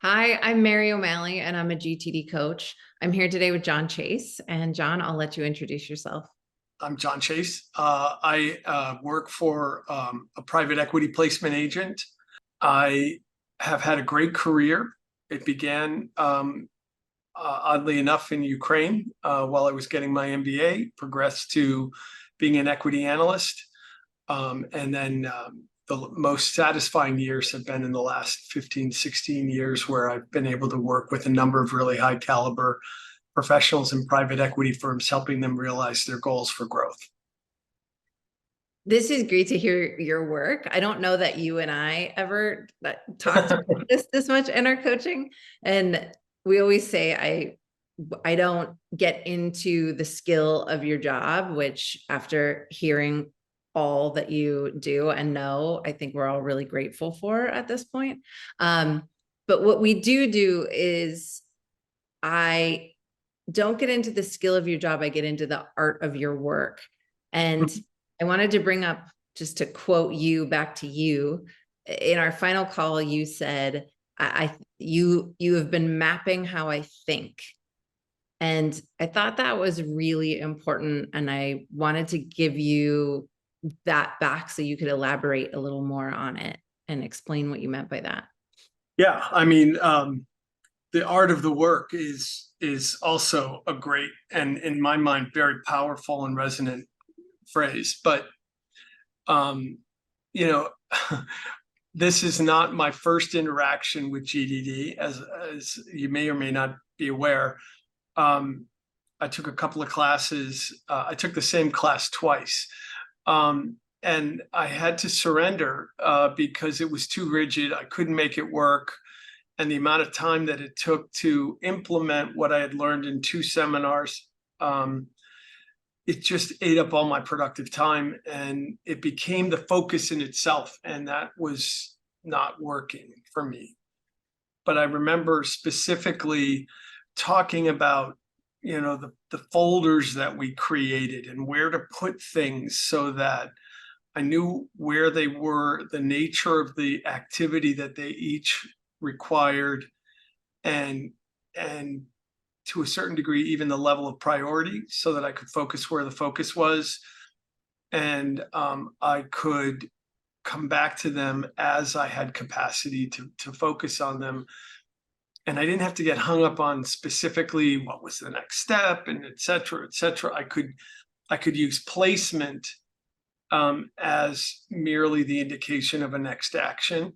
Hi, I'm Mary O'Malley, and I'm a GTD coach. I'm here today with John Chase. And John, I'll let you introduce yourself. I'm John Chase. I work for a private equity placement agent. I have had a great career. It began, oddly enough, in Ukraine while I was getting my MBA, progressed to being an equity analyst. And then the most satisfying years have been in the last 15, 16 years, where I've been able to work with a number of really high caliber professionals in private equity firms, helping them realize their goals for growth. This is great to hear your work. I don't know that you and I ever talked about this much in our coaching. And we always say I don't get into the skill of your job, which after hearing all that you do and know, I think we're all really grateful for at this point. But what we do is I don't get into the skill of your job. I get into the art of your work. And I wanted to bring up, just to quote you back to you, in our final call, you said, you have been mapping how I think. And I thought that was really important. And I wanted to give you that back so you could elaborate a little more on it and explain what you meant by that. Yeah, the art of the work is also a great and, in my mind, very powerful and resonant phrase. But you know, this is not my first interaction with GDD, as you may or may not be aware. I took a couple of classes. I took the same class twice. And I had to surrender because it was too rigid. I couldn't make it work. And the amount of time that it took to implement what I had learned in two seminars, it just ate up all my productive time, and it became the focus in itself. And that was not working for me. But I remember specifically talking about, the folders that we created and where to put things so that I knew where they were, the nature of the activity that they each required, and to a certain degree, even the level of priority, so that I could focus where the focus was. And I could come back to them as I had capacity to focus on them. And I didn't have to get hung up on specifically what was the next step and et cetera, et cetera. I could use placement as merely the indication of a next action.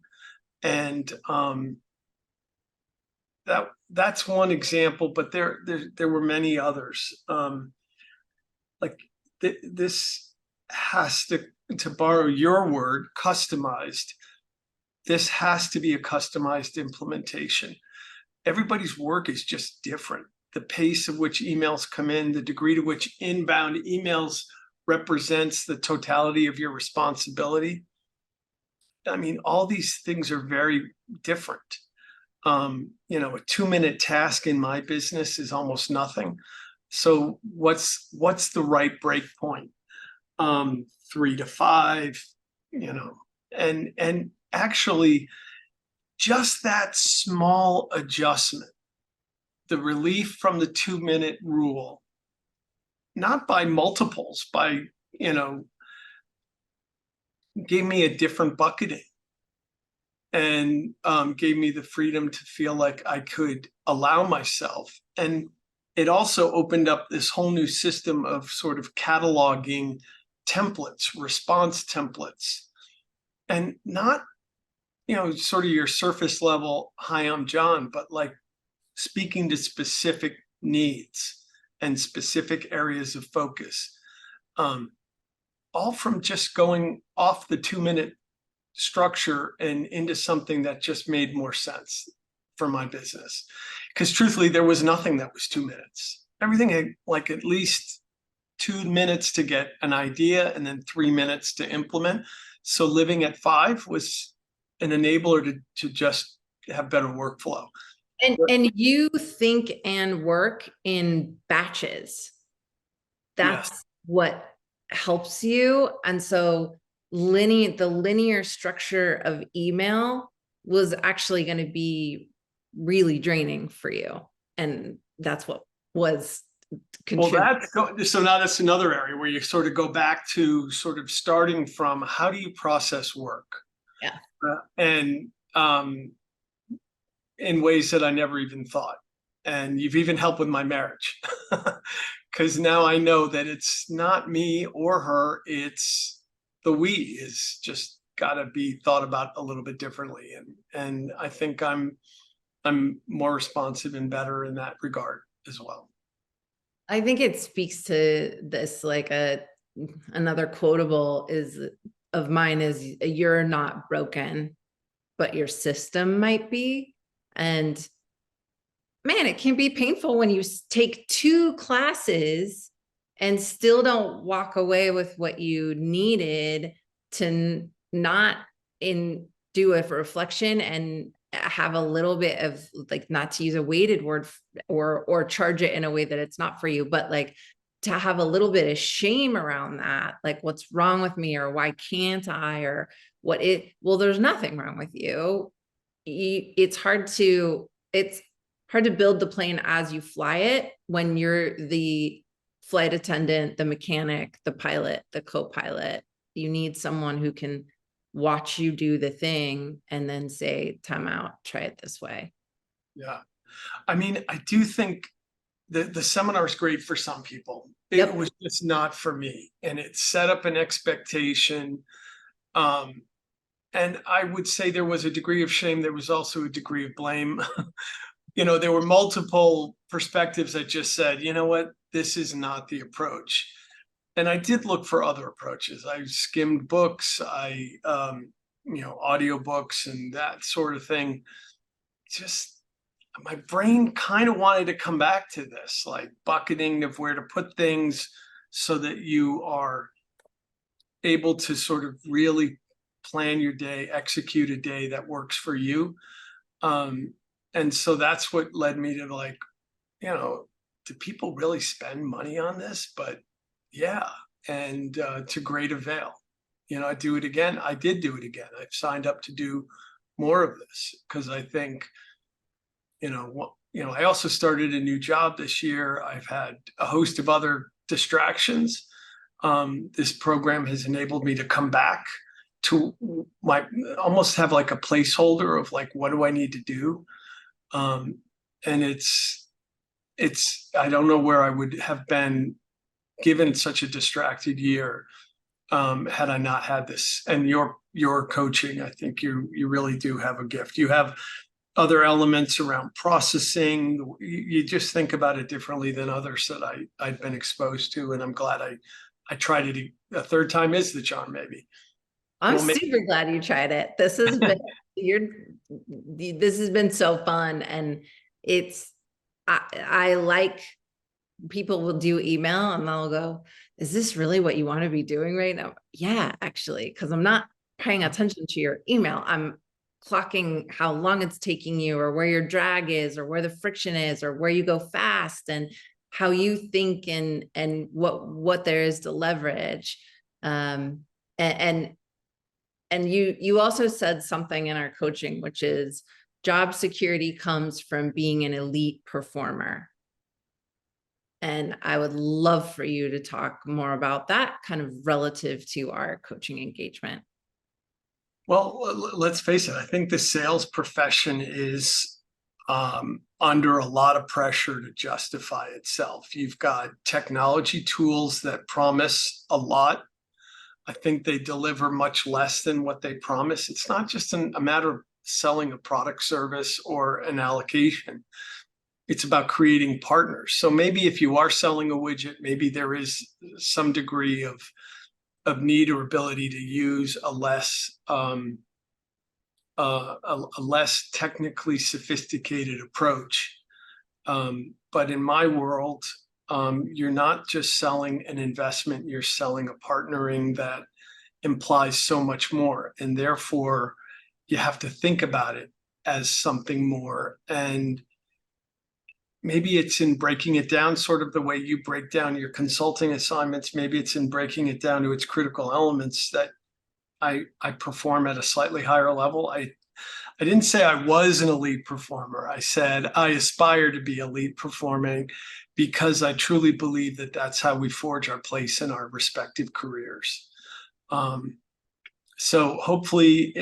And that's one example, but there were many others. This has to borrow your word, customized. This has to be a customized implementation. Everybody's work is just different. The pace of which emails come in, the degree to which inbound emails represents the totality of your responsibility. I mean, all these things are very different. A 2-minute task in my business is almost nothing. So what's the right break point? 3 to 5, and actually just that small adjustment, the relief from the 2-minute rule, not by multiples, gave me a different bucketing, and gave me the freedom to feel like I could allow myself. And it also opened up this whole new system of sort of cataloging templates, response templates, and not, sort of your surface level, hi, I'm John, but like speaking to specific needs and specific areas of focus, all from just going off the 2-minute structure and into something that just made more sense for my business. Because truthfully, there was nothing that was 2 minutes. Everything had like at least 2 minutes to get an idea and then 3 minutes to implement. So living at 5 was an enabler to just have better workflow. And you think and work in batches. Yes. That's what helps you. And so the linear structure of email was actually going to be really draining for you. And that's what was Well, contributing. so now that's another area where you sort of go back to sort of starting from how do you process work? Yeah. And in ways that I never even thought. And you've even helped with my marriage. Because now I know that it's not me or her, it's the we is just got to be thought about a little bit differently. And I think I'm more responsive and better in that regard as well. I think it speaks to this, like another quotable is of mine is you're not broken, but your system might be. And man, it can be painful when you take 2 classes and still don't walk away with what you needed to not do a reflection and have a little bit of, like, not to use a weighted word or charge it in a way that it's not for you, but like to have a little bit of shame around that, like what's wrong with me, or why can't I, or well, there's nothing wrong with you. It's hard to build the plane as you fly it when you're the flight attendant, the mechanic, the pilot, the co-pilot. You need someone who can watch you do the thing and then say, time out, try it this way. Yeah. I mean, I do think the seminar is great for some people. Yep. It was just not for me. And it set up an expectation. And I would say there was a degree of shame. There was also a degree of blame. There were multiple perspectives that just said, you know what, this is not the approach. And I did look for other approaches. I skimmed books, audiobooks and that sort of thing. Just my brain kind of wanted to come back to this, like bucketing of where to put things so that you are able to sort of really plan your day, execute a day that works for you. And so that's what led me to, like, do people really spend money on this? But yeah, and to great avail. I do it again. I did do it again. I've signed up to do more of this because I think, I also started a new job this year. I've had a host of other distractions. This program has enabled me to come back to almost have like a placeholder of like, what do I need to do? And it's, I don't know where I would have been given such a distracted year had I not had this. And your coaching, I think you really do have a gift. You have other elements around processing. You just think about it differently than others that I've been exposed to. And I'm glad I tried it. A third time is the charm, maybe. I'm super glad you tried it. This has been this has been so fun. And I like, people will do email and they'll go, is this really what you want to be doing right now? Yeah, actually, because I'm not paying attention to your email. I'm clocking how long it's taking you, or where your drag is, or where the friction is, or where you go fast, and how you think, and what there is to leverage. And you also said something in our coaching, which is job security comes from being an elite performer. And I would love for you to talk more about that, kind of relative to our coaching engagement. Well, let's face it. I think the sales profession is under a lot of pressure to justify itself. You've got technology tools that promise a lot. I think they deliver much less than what they promise. It's not just a matter of selling a product, service, or an allocation. It's about creating partners. So maybe if you are selling a widget, maybe there is some degree of need or ability to use a less technically sophisticated approach. But in my world, you're not just selling an investment, you're selling a partnering that implies so much more. And therefore, you have to think about it as something more. And maybe it's in breaking it down sort of the way you break down your consulting assignments. Maybe it's in breaking it down to its critical elements that I perform at a slightly higher level. I didn't say I was an elite performer. I said I aspire to be elite performing because I truly believe that that's how we forge our place in our respective careers. So hopefully,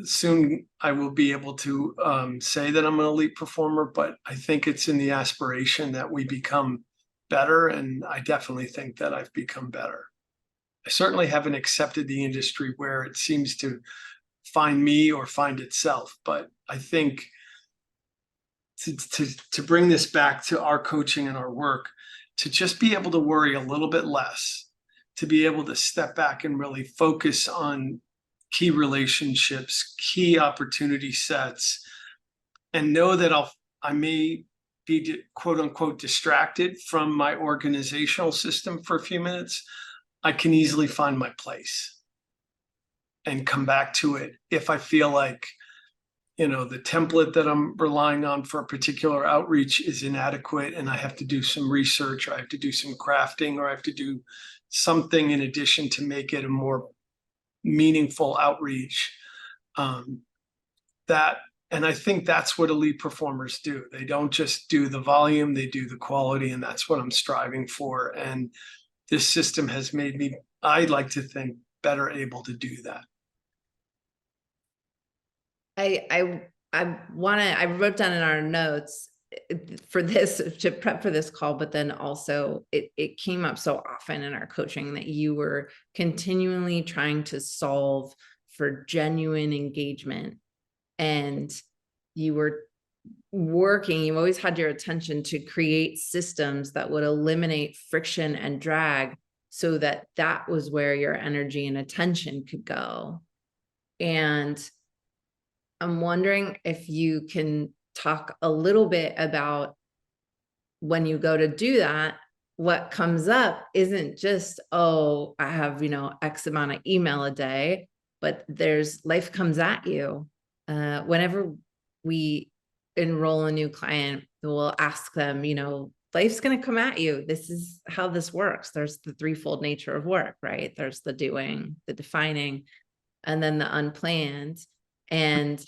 soon I will be able to say that I'm an elite performer, but I think it's in the aspiration that we become better. And I definitely think that I've become better. I certainly haven't accepted the industry where it seems to find me or find itself. But I think to bring this back to our coaching and our work, to just be able to worry a little bit less, to be able to step back and really focus on key relationships, key opportunity sets, and know that I may be quote unquote distracted from my organizational system for a few minutes. I can easily find my place and come back to it if I feel like, the template that I'm relying on for a particular outreach is inadequate and I have to do some research, or I have to do some crafting, or I have to do something in addition to make it a more meaningful outreach. And I think that's what elite performers do. They don't just do the volume, they do the quality, and that's what I'm striving for. And this system has made me, I'd like to think, better able to do that. I wrote down in our notes for this, to prep for this call, but then also it came up so often in our coaching that you were continually trying to solve for genuine engagement, and you were you always had your attention to create systems that would eliminate friction and drag, so that that was where your energy and attention could go. And I'm wondering if you can talk a little bit about, when you go to do that, what comes up isn't just, oh, I have, X amount of email a day, but life comes at you. Whenever we enroll a new client, we'll ask them, life's going to come at you. This is how this works. There's the threefold nature of work, right? There's the doing, the defining, and then the unplanned. And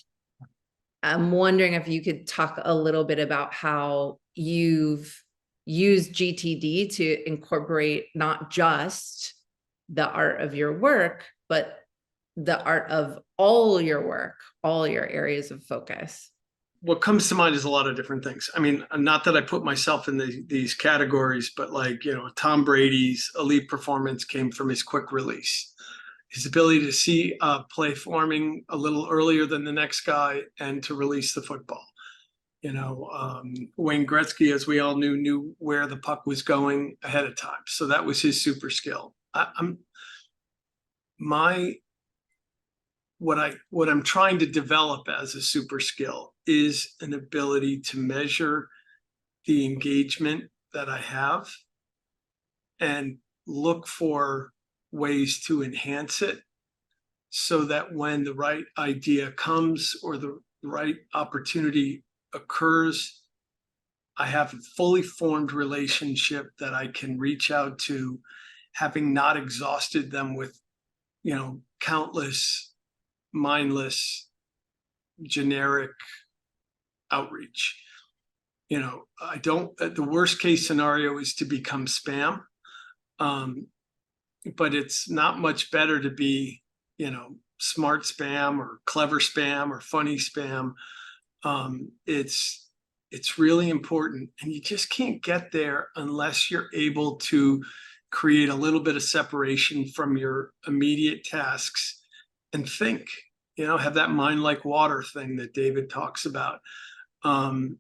I'm wondering if you could talk a little bit about how you've used GTD to incorporate not just the art of your work, but the art of all your work, all your areas of focus. What comes to mind is a lot of different things. I mean, not that I put myself in these categories, but like, Tom Brady's elite performance came from his quick release, his ability to see play forming a little earlier than the next guy and to release the football. Wayne Gretzky, as we all knew where the puck was going ahead of time. So that was his super skill. What I'm trying to develop as a super skill is an ability to measure the engagement that I have and look for ways to enhance it, so that when the right idea comes or the right opportunity occurs, I have a fully formed relationship that I can reach out to, having not exhausted them with, countless mindless generic outreach. I don't, the worst case scenario is to become spam. But it's not much better to be, smart spam or clever spam or funny spam. It's really important, and you just can't get there unless you're able to create a little bit of separation from your immediate tasks and think, have that mind like water thing that David talks about. And,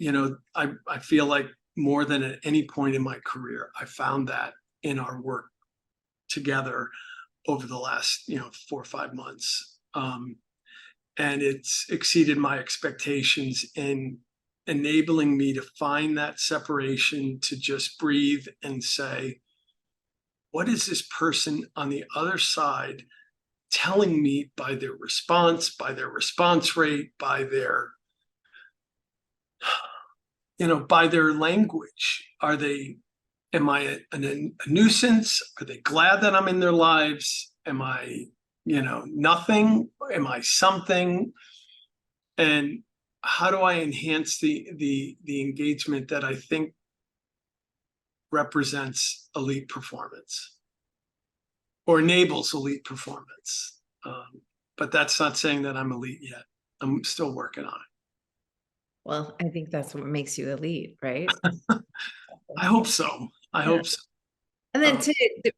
I feel like more than at any point in my career, I found that in our work together over the last, 4 or 5 months. And it's exceeded my expectations in enabling me to find that separation, to just breathe and say, what is this person on the other side telling me by their response rate, by their language? Am I a nuisance? Are they glad that I'm in their lives? Am I nothing? Am I something? And how do I enhance the engagement that I think represents elite performance or enables elite performance? But that's not saying that I'm elite yet. I'm still working on it. Well, I think that's what makes you elite, right? I hope so. I Yeah. hope so. And then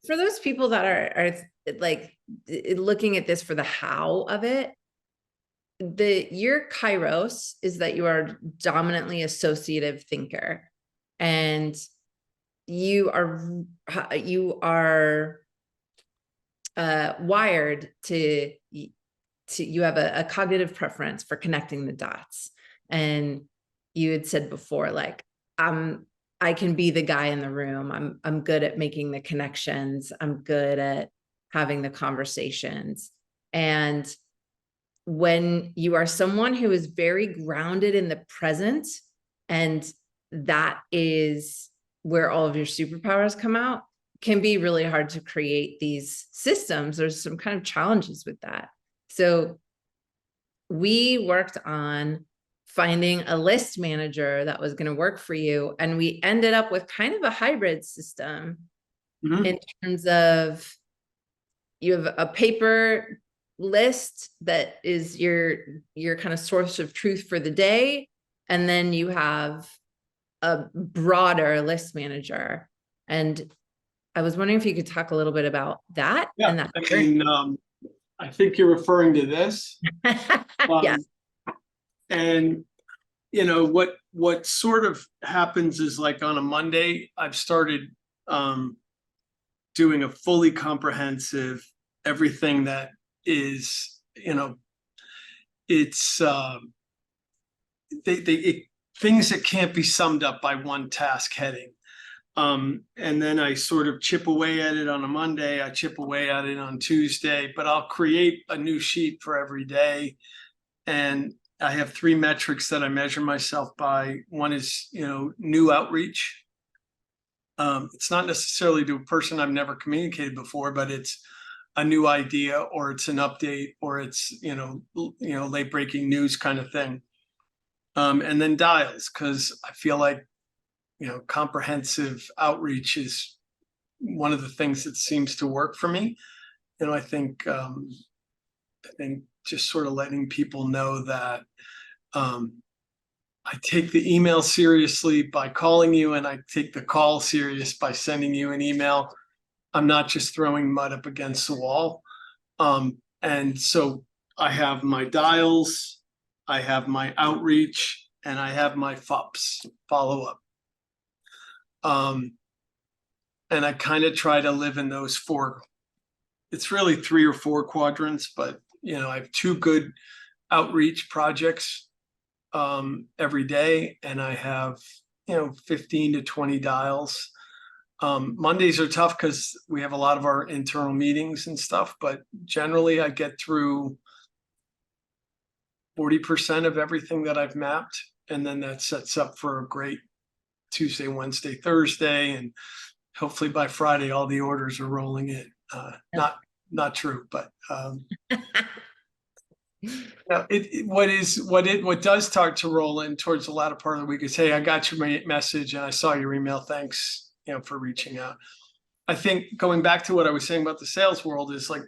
for those people that are like looking at this for the how of it, your Kairos is that you are dominantly associative thinker, and you are wired to you have a cognitive preference for connecting the dots. And you had said before, like, I can be the guy in the room. I'm good at making the connections. I'm good at having the conversations. And when you are someone who is very grounded in the present, and that is where all of your superpowers come out, can be really hard to create these systems. There's some kind of challenges with that. So we worked on finding a list manager that was going to work for you. And we ended up with kind of a hybrid system in terms of you have a paper list that is your kind of source of truth for the day. And then you have a broader list manager. And I was wondering if you could talk a little bit about that. Yeah, And that. I mean, I think you're referring to this. Yeah. And what sort of happens is, like, on a Monday, I've started doing a fully comprehensive everything that is, it's things that can't be summed up by one task heading. And then I sort of chip away at it on a Monday, I chip away at it on Tuesday, but I'll create a new sheet for every day. And I have 3 metrics that I measure myself by. One is, new outreach. It's not necessarily to a person I've never communicated before, but it's a new idea, or it's an update, or it's, late breaking news kind of thing. And then dials, because I feel like, comprehensive outreach is one of the things that seems to work for me. I think just sort of letting people know that I take the email seriously by calling you, and I take the call serious by sending you an email. I'm not just throwing mud up against the wall. And so I have my dials, I have my outreach, and I have my FUPs, follow up. And I kind of try to live in those 4. It's really 3 or 4 quadrants, but I have 2 good outreach projects every day, and I have 15 to 20 dials. Mondays are tough because we have a lot of our internal meetings and stuff, but generally I get through 40% of everything that I've mapped, and then that sets up for a great Tuesday, Wednesday, Thursday, and hopefully by Friday all the orders are rolling in. Not true, but what does start to roll in towards the latter part of the week is, hey, I got your message and I saw your email. Thanks, for reaching out. I think going back to what I was saying about the sales world is, like,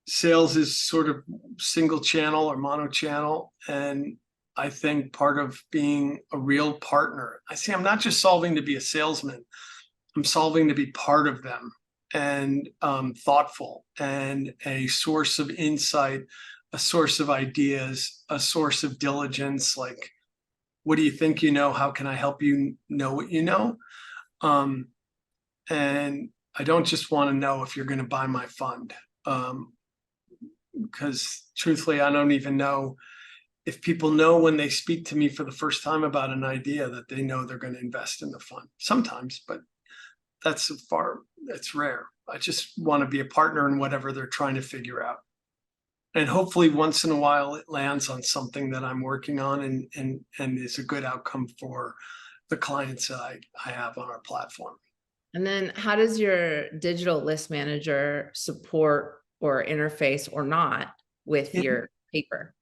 sales is sort of single channel or mono channel. And I think part of being a real partner, I'm not just solving to be a salesman, I'm solving to be part of them, and thoughtful, and a source of insight, a source of ideas, a source of diligence. Like, what do you think you know? How can I help you know what you know? And I don't just want to know if you're going to buy my fund, because truthfully, I don't even know if people know when they speak to me for the first time about an idea that they know they're going to invest in the fund. Sometimes, but that's rare. I just want to be a partner in whatever they're trying to figure out. And hopefully once in a while it lands on something that I'm working on and is a good outcome for the clients that I have on our platform. And then how does your digital list manager support or interface or not with your paper?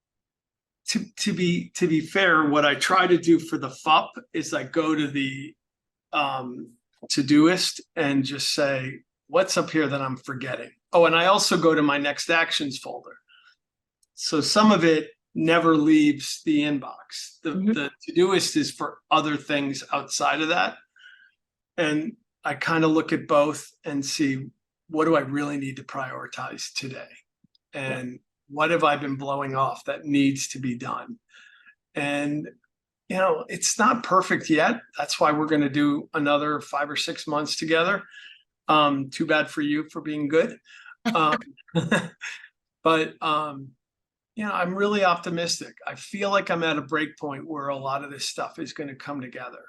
To be fair, what I try to do for the FUP is I go to the Todoist and just say, what's up here that I'm forgetting? Oh, and I also go to my next actions folder. So some of it never leaves the inbox. The Todoist is for other things outside of that. And I kind of look at both and see, what do I really need to prioritize today? And what have I been blowing off that needs to be done? And, you know, it's not perfect yet. That's why we're going to do another 5 or 6 months together. Too bad for you for being good. But, you know, I'm really optimistic. I feel like I'm at a break point where a lot of this stuff is going to come together.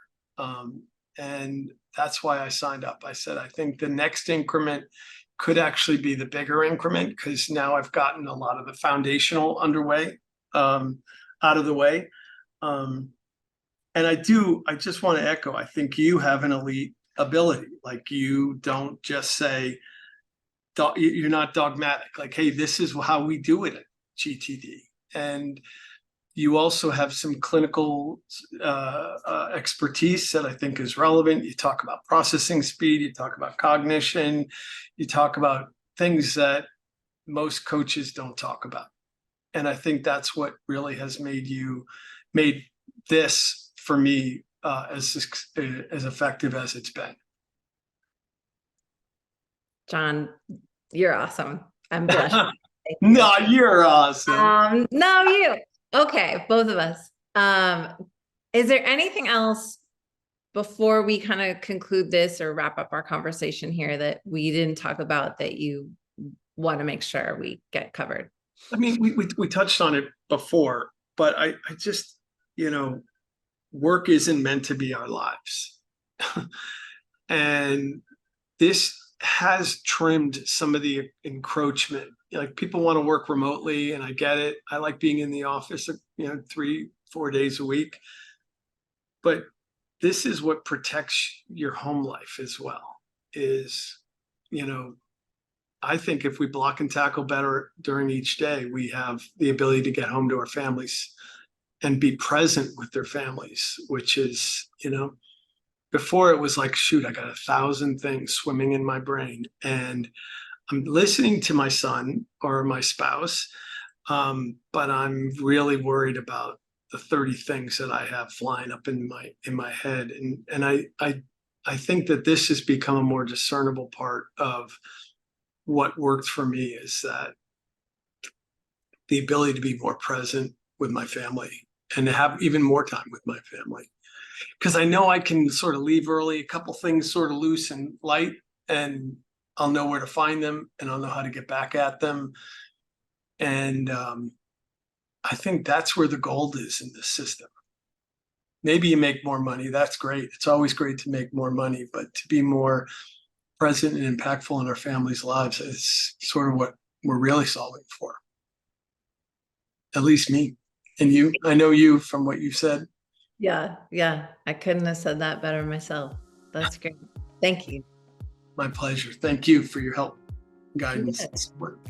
And that's why I signed up. I said, I think the next increment could actually be the bigger increment, because now I've gotten a lot of the foundational underway, out of the way. And I just want to echo, I think you have an elite ability. Like, you don't just say, you're not dogmatic. Like, hey, this is how we do it at GTD. And you also have some clinical expertise that I think is relevant. You talk about processing speed, you talk about cognition, you talk about things that most coaches don't talk about. And I think that's what really has made this for me as effective as it's been. John, you're awesome. I'm blushing. No, you're awesome. No, you. Okay, both of us. Is there anything else before we kind of conclude this or wrap up our conversation here that we didn't talk about that you want to make sure we get covered? I mean, we touched on it before, but I just, you know, work isn't meant to be our lives. And this has trimmed some of the encroachment. Like, people want to work remotely, and I get it. I like being in the office, you know, 3-4 days a week. But this is what protects your home life as well. Is, you know, I think if we block and tackle better during each day, we have the ability to get home to our families and be present with their families, which is, you know, before it was like, shoot, I got 1,000 things swimming in my brain, and I'm listening to my son or my spouse, but I'm really worried about the 30 things that I have flying up in my head. And I think that this has become a more discernible part of what worked for me, is that the ability to be more present with my family and to have even more time with my family. Because I know I can sort of leave early, a couple things sort of loose and light, and I'll know where to find them, and I'll know how to get back at them. And I think that's where the gold is in this system. Maybe you make more money. That's great. It's always great to make more money, but to be more present and impactful in our families' lives is sort of what we're really solving for. At least me and you. I know you from what you said. Yeah, yeah. I couldn't have said that better myself. That's great. Thank you. My pleasure. Thank you for your help, guidance, and support.